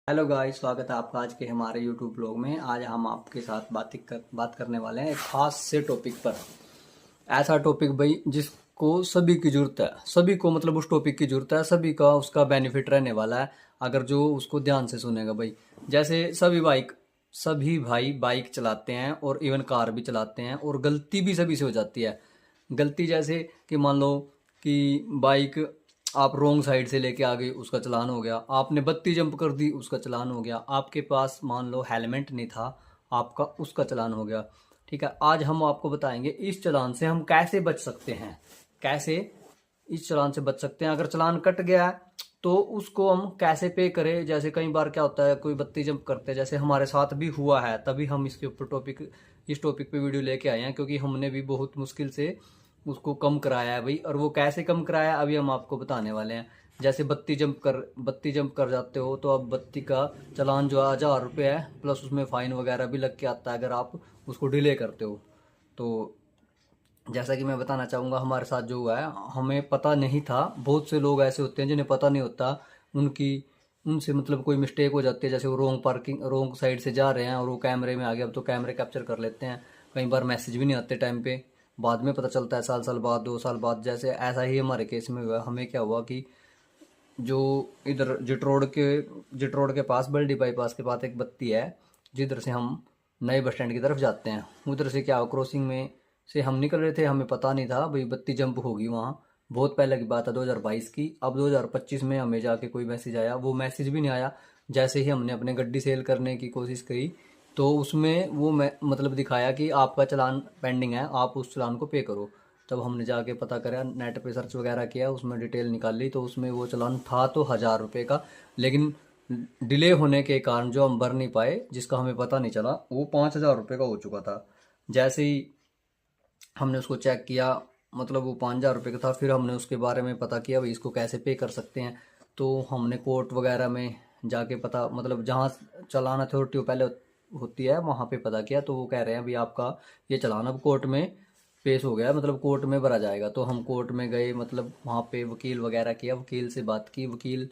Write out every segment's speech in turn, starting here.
Hello guys, स्वागत है आपका आज के हमारे यूट्यूब ब्लॉग में। आज हम आपके साथ बात करने वाले हैं एक खास से टॉपिक पर। ऐसा टॉपिक भाई जिसको सभी की जरूरत है, सभी को मतलब उस टॉपिक की जरूरत है, सभी का उसका बेनिफिट रहने वाला है अगर जो उसको ध्यान से सुनेगा भाई। जैसे सभी भाई बाइक चलाते हैं और इवन कार भी चलाते हैं और गलती भी सभी से हो जाती है। गलती जैसे कि मान लो कि बाइक आप रोंग साइड से लेके आ गई, उसका चालान हो गया। आपने बत्ती जंप कर दी, उसका चालान हो गया। आपके पास मान लो हेलमेट नहीं था, आपका उसका चालान हो गया। ठीक है, आज हम आपको बताएंगे इस चालान से हम कैसे बच सकते हैं, कैसे इस चालान से बच सकते हैं। अगर चालान कट गया है तो उसको हम कैसे पे करें। जैसे कई बार क्या होता है, कोई बत्ती जंप करते हैं, जैसे हमारे साथ भी हुआ है, तभी हम इसके ऊपर इस टॉपिक पे वीडियो लेके आए हैं, क्योंकि हमने भी बहुत मुश्किल से उसको कम कराया है भाई। और वो कैसे कम कराया अभी हम आपको बताने वाले हैं। जैसे बत्ती जंप कर जाते हो तो अब बत्ती का चालान जो है 1000 रुपये है, प्लस उसमें फाइन वगैरह भी लग के आता है अगर आप उसको डिले करते हो। तो जैसा कि मैं बताना चाहूँगा, हमारे साथ जो हुआ है हमें पता नहीं था। बहुत से लोग ऐसे होते हैं जिन्हें पता नहीं होता, उनकी उनसे मतलब कोई मिस्टेक हो जाती है। जैसे वो रोंग साइड से जा रहे हैं और वो कैमरे में आ गया। अब तो कैमरे कैप्चर कर लेते हैं, कई बार मैसेज भी नहीं आते टाइम पे, बाद में पता चलता है साल साल बाद, 2 साल बाद। जैसे ऐसा ही हमारे केस में हुआ। हमें क्या हुआ कि जो इधर जिट रोड के पास बल्डी बाईपास के पास एक बत्ती है, जिधर से हम नए बस स्टैंड की तरफ जाते हैं। उधर से क्या हुआ, क्रॉसिंग में से हम निकल रहे थे, हमें पता नहीं था भाई बत्ती जंप होगी वहाँ। बहुत पहले की बात है, 2022 की। अब 2025 में हमें जाके कोई मैसेज आया, वो मैसेज भी नहीं आया। जैसे ही हमने अपने गड्डी सेल करने की कोशिश करी तो उसमें वो मतलब दिखाया कि आपका चालान पेंडिंग है, आप उस चालान को पे करो। तब हमने जाके पता करा, नेट पे सर्च वगैरह किया, उसमें डिटेल निकाल ली, तो उसमें वो चालान था तो 1000 रुपये का। लेकिन डिले होने के कारण जो हम भर नहीं पाए, जिसका हमें पता नहीं चला, वो 5000 रुपये का हो चुका था। जैसे ही हमने उसको चेक किया, मतलब वो 5000 रुपये का था। फिर हमने उसके बारे में पता किया भाई इसको कैसे पे कर सकते हैं। तो हमने कोर्ट वगैरह में जाके पता, मतलब जहाँ चालान अथॉरिटी पहले होती है वहाँ पे पता किया। तो वो कह रहे हैं भाई आपका ये चालान अब कोर्ट में पेश हो गया है, मतलब कोर्ट में भरा जाएगा। तो हम कोर्ट में गए, मतलब वहाँ पे वकील वगैरह किया, वकील से बात की। वकील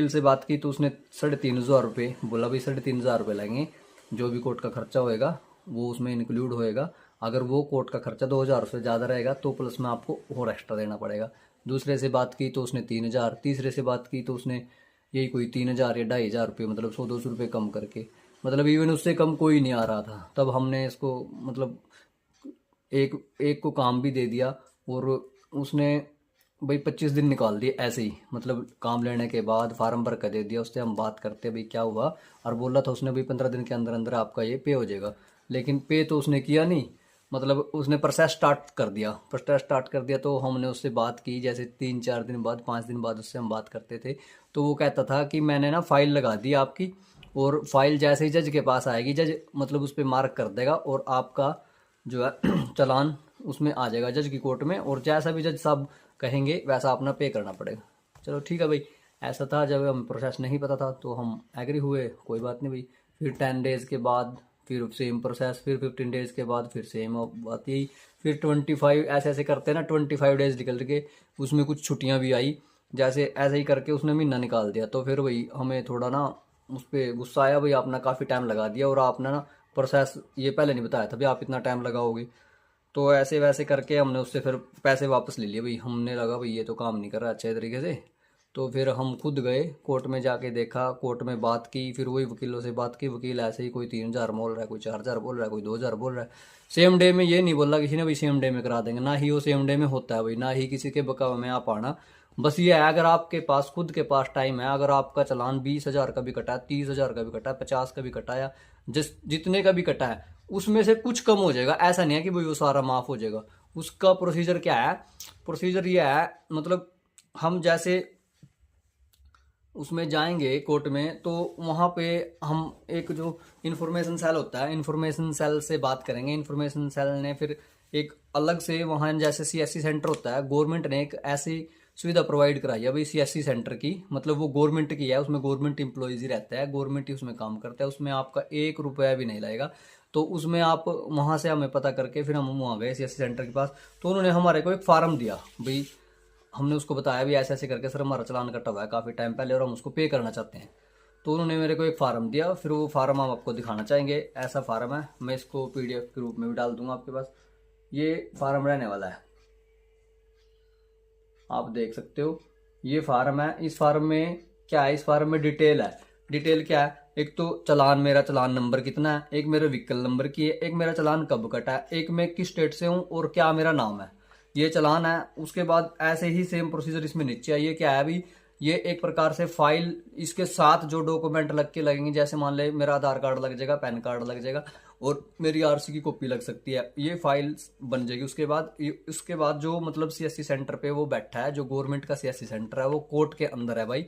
से बात की तो उसने 3500 रुपये बोला, भाई 3500 रुपये लगेंगे, जो भी कोर्ट का खर्चा होएगा वो उसमें इंक्लूड होएगा। अगर वो कोर्ट का खर्चा 2000 से ज़्यादा रहेगा तो प्लस में आपको और एक्स्ट्रा देना पड़ेगा। दूसरे से बात की तो उसने 3000, तीसरे से बात की तो उसने यही कोई 3000 या 2500 रुपये, मतलब 100-200 रुपये कम करके, मतलब इवन उससे कम कोई नहीं आ रहा था। तब हमने इसको मतलब एक एक को काम भी दे दिया, और उसने भाई 25 दिन निकाल दिए ऐसे ही, मतलब काम लेने के बाद फार्म भर कर दे दिया। उससे हम बात करते भाई क्या हुआ, और बोला था उसने भाई 15 दिन के अंदर अंदर आपका ये पे हो जाएगा। लेकिन पे तो उसने किया नहीं, मतलब उसने प्रोसेस स्टार्ट कर दिया। तो हमने उससे बात की, जैसे 3-4 दिन बाद, 5 दिन बाद उससे हम बात करते थे, तो वो कहता था कि मैंने ना फाइल लगा दी आपकी, और फाइल जैसे ही जज के पास आएगी, जज मतलब उस पर मार्क कर देगा और आपका जो है चालान उसमें आ जाएगा जज की कोर्ट में, और जैसा भी जज साहब कहेंगे वैसा अपना पे करना पड़ेगा। चलो ठीक है भाई, ऐसा था। जब हमें प्रोसेस नहीं पता था तो हम एग्री हुए, कोई बात नहीं भाई। फिर 10 डेज़ के बाद फिर सेम प्रोसेस, फिर 15 डेज़ के बाद फिर सेम बात यही। फिर 25 ऐसे ऐसे करते ना, 25 डेज़ निकल के उसमें कुछ छुट्टियां भी आई। जैसे ऐसे ही करके उसने महीना निकाल दिया। तो फिर भाई हमें थोड़ा ना उस पर गुस्सा आया, भाई आपने काफ़ी टाइम लगा दिया और आपने ना प्रोसेस ये पहले नहीं बताया था भाई आप इतना टाइम लगाओगे। तो ऐसे वैसे करके हमने उससे फिर पैसे वापस ले लिए भाई। हमने लगा भाई ये तो काम नहीं कर रहा अच्छे तरीके से। तो फिर हम खुद गए कोर्ट में, जाके देखा, कोर्ट में बात की, फिर वही वकीलों से बात की। वकील ऐसे ही कोई 3000 बोल रहा है, कोई 4000 बोल रहा है, कोई 2000 बोल रहा है। सेम डे में ये नहीं बोला किसी ने भाई सेम डे में करा देंगे, ना ही वो सेम डे में होता है भाई, ना ही किसी के बकावा में आप आना। बस ये है, अगर आपके पास खुद के पास टाइम है, अगर आपका चालान 20,000 का भी कटा है, 30,000 का भी कटा है, 50 का भी कटा है, जितने का भी कटा है, उसमें से कुछ कम हो जाएगा। ऐसा नहीं है कि भाई वो सारा माफ हो जाएगा। उसका प्रोसीजर क्या है, प्रोसीजर ये है, मतलब हम जैसे उसमें जाएंगे कोर्ट में तो वहाँ पे हम एक जो इन्फॉर्मेशन सेल होता है, इन्फॉर्मेशन सेल से बात करेंगे। इन्फॉर्मेशन सेल ने फिर एक अलग से वहाँ, जैसे सीएससी सेंटर होता है, गवर्नमेंट ने एक ऐसी सुविधा प्रोवाइड कराई है भाई सीएससी सेंटर की, मतलब वो गवर्नमेंट की है, उसमें गवर्नमेंट एम्प्लॉयज ही रहता है, गवर्नमेंट ही उसमें काम करता है, उसमें आपका 1 रुपया भी नहीं लगेगा। तो उसमें आप वहाँ से हमें पता करके फिर हम वहाँ गए सीएससी सेंटर के पास। तो उन्होंने हमारे को एक फार्म दिया भाई, हमने उसको बताया भी ऐसे ऐसे करके सर हमारा चालान कटा हुआ है काफ़ी टाइम पहले और हम उसको पे करना चाहते हैं। तो उन्होंने मेरे को एक फार्म दिया, फिर वो फार्म हम आपको दिखाना चाहेंगे। ऐसा फार्म है, मैं इसको PDF के रूप में भी डाल दूंगा आपके पास। ये फार्म रहने वाला है, आप देख सकते हो, ये फार्म है। इस फार्म में क्या है, इस फार्म में डिटेल है। डिटेल क्या है, एक तो चालान, मेरा चालान नंबर कितना है, एक मेरे व्हीकल नंबर की है, एक मेरा चालान कब कटा है, एक मैं किस स्टेट से हूँ और क्या मेरा नाम है, ये चालान है। उसके बाद ऐसे ही सेम प्रोसीजर इसमें नीचे आइए, क्या है अभी, ये एक प्रकार से फाइल, इसके साथ जो डॉक्यूमेंट लग के लगेंगे, जैसे मान ले मेरा आधार कार्ड लग जाएगा, पैन कार्ड लग जाएगा और मेरी RC की कॉपी लग सकती है, ये फाइल बन जाएगी। उसके बाद जो मतलब CSC सेंटर पे वो बैठा है, जो गवर्नमेंट का CSC सेंटर है, वो कोर्ट के अंदर है भाई,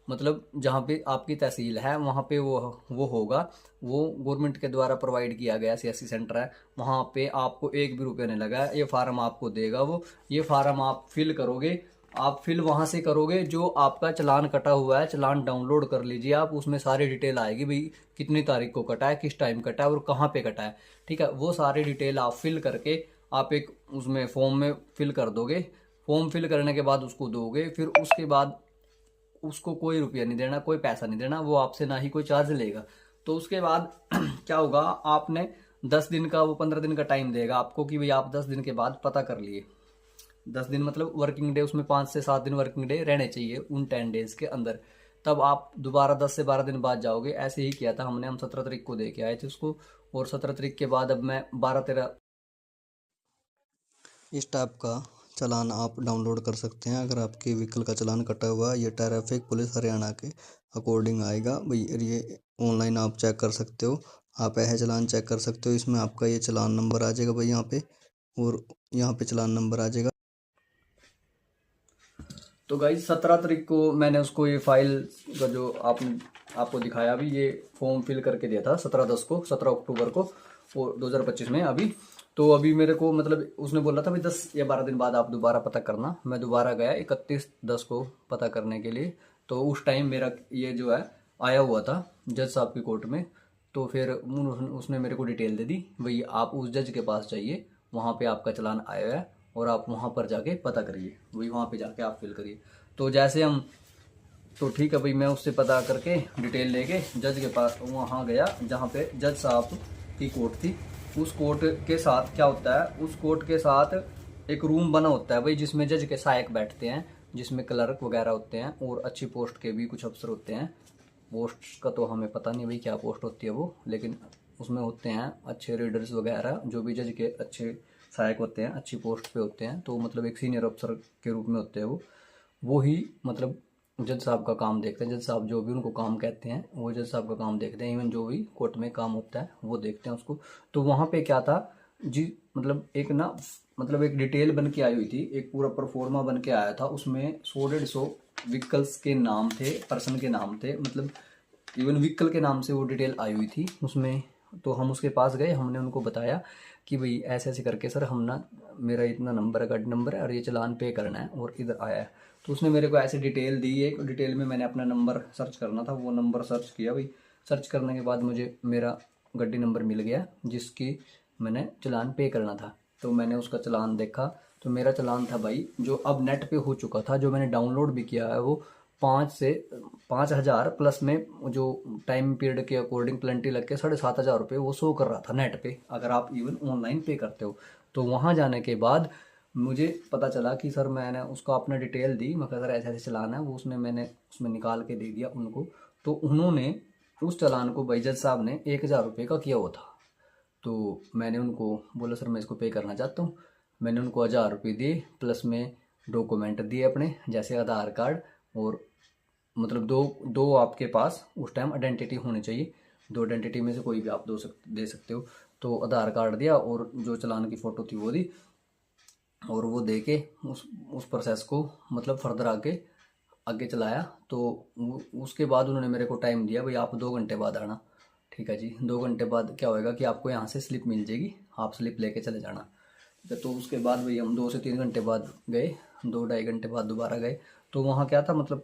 मतलब जहाँ पे आपकी तहसील है वहाँ पे वो होगा, वो गवर्नमेंट के द्वारा प्रोवाइड किया गया CSC सेंटर है, वहाँ पे आपको 1 भी रुपया नहीं लगा है। ये फार्म आपको देगा वो, ये फार्म आप फिल करोगे, आप फिल वहां से करोगे, जो आपका चालान कटा हुआ है, चालान डाउनलोड कर लीजिए आप, उसमें सारी डिटेल आएगी भाई, कितनी तारीख को कटा है, किस टाइम कटा है और कहाँ पे कटा है, ठीक है। वो सारी डिटेल आप फिल करके आप एक उसमें फॉर्म में फिल कर दोगे। फॉर्म फिल करने के बाद उसको दोगे, फिर उसके बाद उसको कोई रुपया नहीं देना, कोई पैसा नहीं देना, वो आपसे ना ही कोई चार्ज लेगा। तो उसके बाद क्या होगा, आपने 10 दिन का, वो 15 दिन का टाइम देगा आपको कि भाई आप 10 दिन के बाद पता कर लिए। 10 दिन मतलब वर्किंग डे, उसमें 5 से 7 दिन वर्किंग डे रहने चाहिए उन 10 डेज के अंदर। तब आप दोबारा 10 से 12 दिन बाद जाओगे। ऐसे ही किया था हमने, हम 17 तारीख को दे के आए थे उसको, और 17 तारीख के बाद अब मैं 12-13 इस टाइप का चालान आप डाउनलोड कर सकते हैं। अगर आपके व्हीकल का चालान कटा हुआ है, ये ट्रैफिक पुलिस हरियाणा के अकॉर्डिंग आएगा भाई, ये ऑनलाइन आप चेक कर सकते हो। आप यह चालान चेक कर सकते हो, इसमें आपका ये चालान नंबर आ जाएगा भाई यहाँ पे, और यहाँ पे चालान नंबर आ जाएगा। तो गाइज 17 तारीख को मैंने उसको ये फाइल का जो आपको दिखाया अभी, ये फॉर्म फिल करके दिया था 17 अक्टूबर को, और 2025 में अभी। तो अभी मेरे को मतलब उसने बोला था भाई 10 या 12 दिन बाद आप दोबारा पता करना। मैं दोबारा गया 31/10 को पता करने के लिए। तो उस टाइम मेरा ये जो है आया हुआ था जज साहब की कोर्ट में। तो फिर उसने मेरे को डिटेल दे दी, भाई आप उस जज के पास जाइए, वहाँ पे आपका चालान आया है और आप वहाँ पर जाके पता करिए, वही वहाँ पे जाके आप फिल करिए। तो जैसे हम, तो ठीक है भाई, मैं उससे पता करके डिटेल लेके जज के पास वहाँ गया, जहाँ पे जज साहब की कोर्ट थी। उस कोर्ट के साथ क्या होता है, उस कोर्ट के साथ एक रूम बना होता है भाई, जिसमें जज के सहायक बैठते हैं, जिसमें क्लर्क वगैरह होते हैं और अच्छी पोस्ट के भी कुछ अफसर होते हैं। पोस्ट का तो हमें पता नहीं भाई क्या पोस्ट होती है वो, लेकिन उसमें होते हैं अच्छे रीडर्स वगैरह, जो भी जज के अच्छे सहायक होते हैं, अच्छी पोस्ट पे होते हैं, तो मतलब एक सीनियर अफसर के रूप में होते हैं वो ही मतलब जज साहब का काम देखते हैं। जज साहब जो भी उनको काम कहते हैं वो जज साहब का काम देखते हैं, इवन जो भी कोर्ट में काम होता है वो देखते हैं उसको। तो वहाँ पे क्या था जी, मतलब एक ना, मतलब एक डिटेल बन के आई हुई थी, एक पूरा परफॉर्मा बन के आया था, उसमें 100-150 व्हीकल्स के नाम थे, पर्सन के नाम थे, मतलब इवन व्हीकल के नाम से वो डिटेल आई हुई थी उसमें। तो हम उसके पास गए, हमने उनको बताया कि भाई ऐसे ऐसे करके सर हम ना, मेरा इतना नंबर है, गाड़ी नंबर है, और ये चालान पे करना है और इधर आया है। तो उसने मेरे को ऐसे डिटेल दी, एक डिटेल में मैंने अपना नंबर सर्च करना था, वो नंबर सर्च किया भाई। सर्च करने के बाद मुझे मेरा गाड़ी नंबर मिल गया जिसकी मैंने चालान पे करना था। तो मैंने उसका चालान देखा, तो मेरा चालान था भाई, जो अब नेट पे हो चुका था, जो मैंने डाउनलोड भी किया है, वो 5,000 प्लस में, जो टाइम पीरियड के अकॉर्डिंग प्लेंटी लग के 7,500 रुपये वो शो कर रहा था नेट पे, अगर आप इवन ऑनलाइन पे करते हो। तो वहाँ जाने के बाद मुझे पता चला कि सर, मैंने उसको अपना डिटेल दी, मैं कहा सर ऐसे ऐसे चलाना है, वो उसने मैंने उसमें निकाल के दे दिया उनको। तो उन्होंने उस चालान को भाई जज साहब ने 1,000 रुपये का किया हुआ था। तो मैंने उनको बोला सर मैं इसको पे करना चाहता हूँ। मैंने उनको 1,000 रुपये दिए, प्लस में डॉक्यूमेंट दिए अपने, जैसे आधार कार्ड, और मतलब दो दो आपके पास उस टाइम आइडेंटिटी होनी चाहिए, 2 आइडेंटिटी में से कोई भी आप दे सकते हो। तो आधार कार्ड दिया और जो चालान की फ़ोटो थी वो दी, और वो दे के उस प्रोसेस को मतलब फर्दर आगे आगे चलाया। तो उसके बाद उन्होंने मेरे को टाइम दिया, भाई आप 2 घंटे बाद आना। ठीक है जी, 2 घंटे बाद क्या होएगा कि आपको यहाँ से स्लिप मिल जाएगी, आप स्लिप लेके चले जाना। ठीक है, तो उसके बाद भाई हम 2 से 3 घंटे बाद गए, 2-2.5 घंटे बाद दोबारा गए। तो वहाँ क्या था, मतलब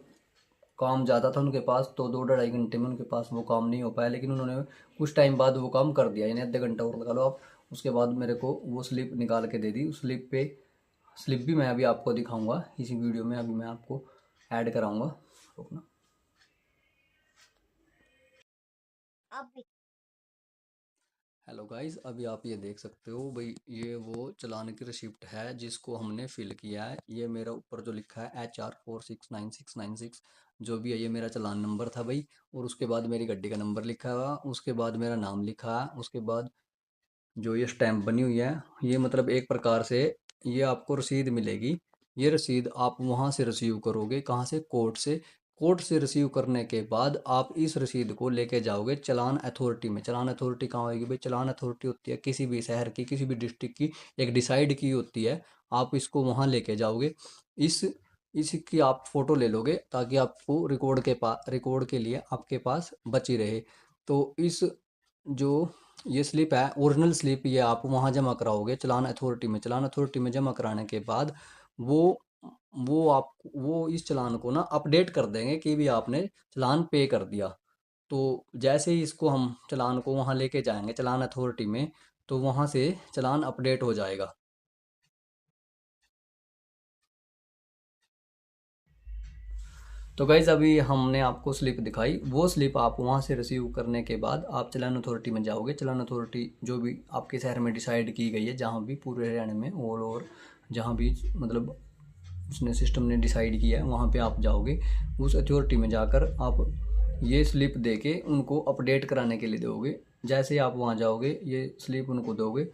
काम ज़्यादा था उनके पास, तो 2-2.5 घंटे में उनके पास वो काम नहीं हो पाया, लेकिन उन्होंने कुछ टाइम बाद वो काम कर दिया, यानी आधे घंटा और लगा लो आप। उसके बाद मेरे को वो स्लिप निकाल के दे दी। उस स्लिप पे स्लिप भी मैं अभी आपको दिखाऊंगा इसी वीडियो में, अभी मैं आपको ऐड कराऊंगा। रुकना। हेलो गाइस, अभी आप ये देख सकते हो भाई, ये वो चालान की रिसिप्ट है जिसको हमने फिल किया है। ये मेरा ऊपर जो लिखा है HR469696 जो भी है, ये मेरा चालान नंबर था भाई। और उसके बाद मेरी गाड़ी का नंबर लिखा हुआ, उसके बाद मेरा नाम लिखा है, उसके बाद जो ये स्टैंप बनी हुई है, ये मतलब एक प्रकार से ये आपको रसीद मिलेगी। ये रसीद आप वहाँ से रिसीव करोगे, कहाँ से? कोर्ट से। कोर्ट से रिसीव करने के बाद आप इस रसीद को लेके जाओगे चालान अथॉरिटी में। चालान अथॉरिटी कहाँ होगी भाई? चालान अथॉरिटी होती है किसी भी शहर की, किसी भी डिस्ट्रिक्ट की, एक डिसाइड की होती है। आप इसको वहाँ लेके जाओगे। इस इसकी आप फोटो ले लोगे ताकि आपको रिकॉर्ड के लिए आपके पास बची रहे। तो इस जो ये स्लिप है, ओरिजिनल स्लिप, ये आप वहाँ जमा कराओगे चालान अथॉरिटी में। चालान अथॉरिटी में जमा कराने के बाद वो वो इस चालान को ना अपडेट कर देंगे कि भी आपने चालान पे कर दिया। तो जैसे ही इसको हम चालान को वहाँ लेके जाएंगे चालान अथॉरिटी में, तो वहाँ से चालान अपडेट हो जाएगा। तो गाइज अभी हमने आपको स्लिप दिखाई, वो स्लिप आप वहाँ से रिसीव करने के बाद आप चालान अथॉरिटी में जाओगे। चालान अथॉरिटी जो भी आपके शहर में डिसाइड की गई है, जहाँ भी पूरे हरियाणा में ऑल ओवर जहाँ भी मतलब उसने सिस्टम ने डिसाइड किया है, वहाँ पे आप जाओगे। उस अथॉरिटी में जाकर आप ये स्लिप दे के उनको अपडेट कराने के लिए दोगे। जैसे ही आप वहाँ जाओगे, ये स्लिप उनको दोगे,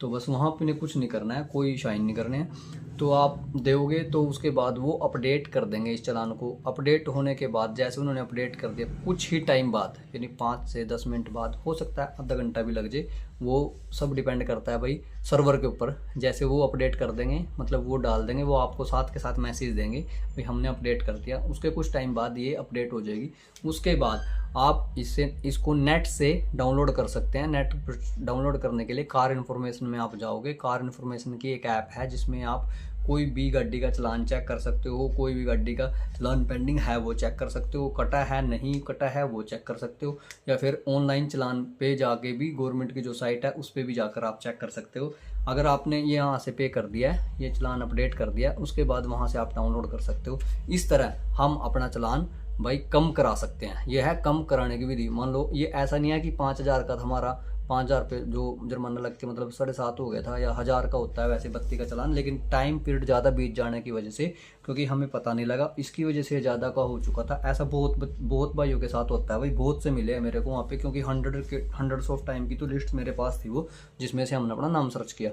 तो बस वहाँ पे कुछ नहीं करना है, कोई साइन नहीं करने हैं। तो आप दोगे तो उसके बाद वो अपडेट कर देंगे इस चालान को। अपडेट होने के बाद जैसे उन्होंने अपडेट कर दिया, कुछ ही टाइम बाद यानी 5 से 10 मिनट बाद, हो सकता है आधा घंटा भी लग जाए, वो सब डिपेंड करता है भाई सर्वर के ऊपर। जैसे वो अपडेट कर देंगे, मतलब वो डाल देंगे, वो आपको साथ के साथ मैसेज देंगे भाई हमने अपडेट कर दिया। उसके कुछ टाइम बाद ये अपडेट हो जाएगी। उसके बाद आप इसको नेट से डाउनलोड कर सकते हैं। नेट डाउनलोड करने के लिए कार इन्फॉर्मेशन में आप जाओगे। कार इन्फॉर्मेशन की एक ऐप है जिसमें आप कोई भी गाड़ी का चालान चेक कर सकते हो, कोई भी गाड़ी का चालान पेंडिंग है वो चेक कर सकते हो, कटा है नहीं कटा है वो चेक कर सकते हो, या फिर ऑनलाइन चालान पे जाके भी गवर्नमेंट की जो साइट है उस पर भी जाकर आप चेक कर सकते हो। अगर आपने ये यहाँ से पे कर दिया है, ये चालान अपडेट कर दिया, उसके बाद वहाँ से आप डाउनलोड कर सकते हो। इस तरह हम अपना चालान भाई कम करा सकते हैं। यह है कम कराने की विधि। मान लो ये ऐसा नहीं है कि 5,000 का था हमारा, 5,000 पे जो जुर्माना लग के मतलब 7.5 हो गया था, या 1,000 का होता है वैसे बत्ती का चालान, लेकिन टाइम पीरियड ज़्यादा बीत जाने की वजह से, क्योंकि हमें पता नहीं लगा, इसकी वजह से ज़्यादा का हो चुका था। ऐसा बहुत भाइयों के साथ होता है भाई, बहुत से मिले हैं मेरे को वहाँ पे, क्योंकि हंड्रेड्स ऑफ टाइम की तो लिस्ट मेरे पास थी वो, जिसमें से हमने अपना नाम सर्च किया।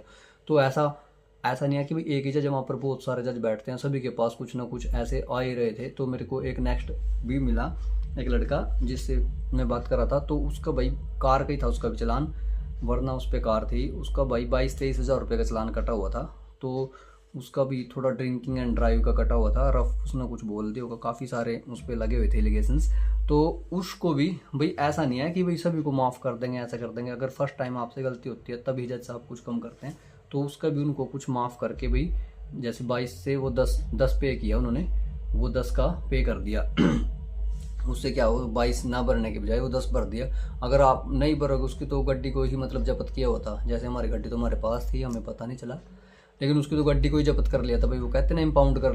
तो ऐसा नहीं है कि भाई एक ही जज, वहाँ पर बहुत सारे जज बैठते हैं, सभी के पास कुछ ना कुछ ऐसे आ ही रहे थे। तो मेरे को एक नेक्स्ट भी मिला, एक लड़का जिससे मैं बात कर रहा था, तो उसका भाई कार का ही था उसका भी चालान, वरना उस पर कार थी, उसका भाई 22-23 हज़ार रुपये का चालान कटा हुआ था। तो उसका भी थोड़ा ड्रिंकिंग एंड ड्राइव का कटा हुआ था, रफ उसने कुछ बोल दिया होगा, काफ़ी सारे उस पर लगे हुए थे एलिगेशंस। तो उसको भी भाई ऐसा नहीं है कि भाई सभी को माफ़ कर देंगे, ऐसा कर देंगे। अगर फर्स्ट टाइम आपसे गलती होती है तभी जज साहब कुछ कम करते हैं, तो उसका भी उनको कुछ माफ़ करके भाई, जैसे 22 से वो 10 पे किया उन्होंने, वो 10 का पे कर दिया। उससे क्या हो, 22 ना भरने के बजाय वो 10 भर दिया। अगर आप नहीं भरोगे उसकी, तो गड्डी को ही मतलब जब्त किया हुआ था। जैसे हमारी गड्डी तो हमारे पास थी, हमें पता नहीं चला, लेकिन उसकी तो गड्डी को ही जब्त कर लिया था भाई। वो कहते ना इम्पाउंड कर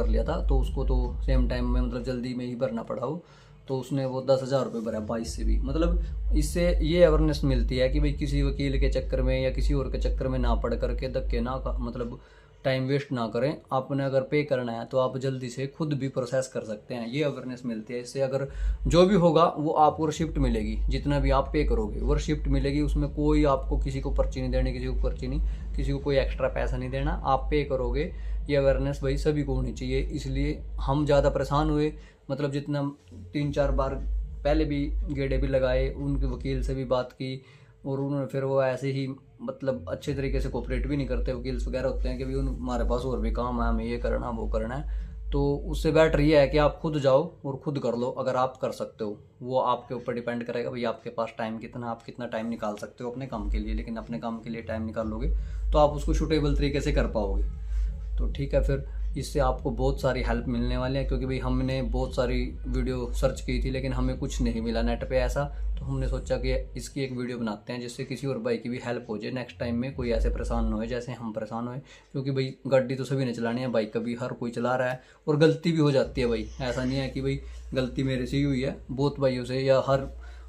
लिया था, तो उसको तो सेम टाइम में मतलब जल्दी में ही भरना पड़ा हो, तो उसने वो 10,000 रुपये भरा 22 से भी। मतलब इससे ये अवेयरनेस मिलती है कि भाई किसी वकील के चक्कर में या किसी और के चक्कर में ना पड़ करके धक्के ना, मतलब टाइम वेस्ट ना करें। आपने अगर पे करना है तो आप जल्दी से खुद भी प्रोसेस कर सकते हैं, ये अवेयरनेस मिलती है। इससे अगर जो भी होगा वो आपको रिसिप्ट मिलेगी, जितना भी आप पे करोगे वो रिसिप्ट मिलेगी। उसमें कोई आपको किसी को पर्ची नहीं देनी, किसी को कोई एक्स्ट्रा पैसा नहीं देना, आप पे करोगे। ये अवेयरनेस भाई सभी को होनी चाहिए। इसलिए हम ज़्यादा परेशान हुए, मतलब जितना 3-4 बार पहले भी गेड़े भी लगाए, उनके वकील से भी बात की, और उन्होंने फिर वो ऐसे ही मतलब अच्छे तरीके से कोऑपरेट भी नहीं करते। वकील्स वगैरह होते हैं कि भाई हमारे पास और भी काम है, हमें ये करना वो करना है। तो उससे बेटर ये है कि आप खुद जाओ और खुद कर लो, अगर आप कर सकते हो। वो आपके ऊपर डिपेंड करेगा भाई आपके पास टाइम कितना, आप कितना टाइम निकाल सकते हो अपने काम के लिए। लेकिन अपने काम के लिए टाइम निकाल लोगे तो आप उसको सूटेबल तरीके से कर पाओगे। तो ठीक है, फिर इससे आपको बहुत सारी हेल्प मिलने वाली है, क्योंकि भाई हमने बहुत सारी वीडियो सर्च की थी लेकिन हमें कुछ नहीं मिला नेट पे ऐसा। तो हमने सोचा कि इसकी एक वीडियो बनाते हैं जिससे किसी और भाई की भी हेल्प हो जाए, नेक्स्ट टाइम में कोई ऐसे परेशान ना हो जैसे हम परेशान हुए। क्योंकि भाई गाड़ी तो सभी ने चलानी है, बाइक कभी हर कोई चला रहा है और गलती भी हो जाती है भाई। ऐसा नहीं है कि भाई गलती मेरे से ही हुई है, बहुत भाइयों से, या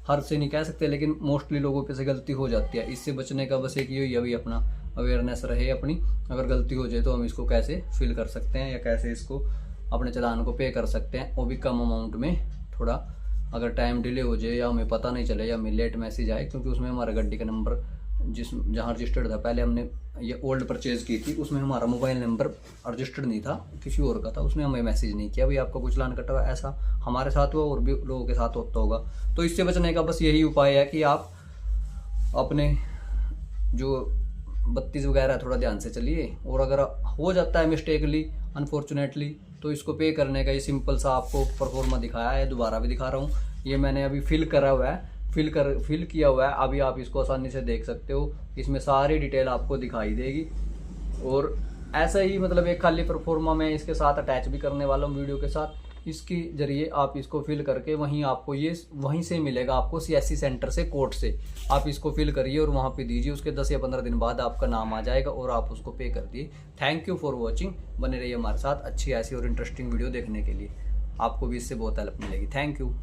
हर से नहीं कह सकते लेकिन मोस्टली लोगों पे से गलती हो जाती है। इससे बचने का बस एक ही है भाई, अपना अवेयरनेस रहे अपनी। अगर गलती हो जाए तो हम इसको कैसे फिल कर सकते हैं या कैसे इसको अपने चालान को पे कर सकते हैं, वो भी कम अमाउंट में। थोड़ा अगर टाइम डिले हो जाए या हमें पता नहीं चले या हमें लेट मैसेज आए, क्योंकि उसमें हमारा गाड़ी का नंबर जहाँ रजिस्टर्ड था, पहले हमने ये ओल्ड परचेज़ की थी, उसमें हमारा मोबाइल नंबर रजिस्टर्ड नहीं था, किसी और का था। उसने हमें मैसेज नहीं किया भाई आपका कुछ चालान कटा हुआ। ऐसा हमारे साथ हुआ और भी लोगों के साथ होता होगा। तो इससे बचने का बस यही उपाय है कि आप अपने जो 32 वगैरह थोड़ा ध्यान से चलिए, और अगर हो जाता है मिस्टेकली अनफॉर्चुनेटली तो इसको पे करने का ये सिंपल सा आपको परफॉर्मा दिखाया है, दोबारा भी दिखा रहा हूँ। ये मैंने अभी फिल करा हुआ है, फिल किया हुआ है। अभी आप इसको आसानी से देख सकते हो, इसमें सारी डिटेल आपको दिखाई देगी। और ऐसा ही मतलब एक खाली परफॉर्मा मैं इसके साथ अटैच भी करने वाला हूँ वीडियो के साथ। इसके जरिए आप इसको फिल करके वहीं आपको ये वहीं से मिलेगा आपको CSC सेंटर से, कोर्ट से। आप इसको फिल करिए और वहाँ पे दीजिए, उसके 10 या 15 दिन बाद आपका नाम आ जाएगा और आप उसको पे कर दिए। थैंक यू फॉर वॉचिंग, बने रहिए हमारे साथ अच्छी ऐसी और इंटरेस्टिंग वीडियो देखने के लिए। आपको भी इससे बहुत हेल्प मिलेगी। Thank you.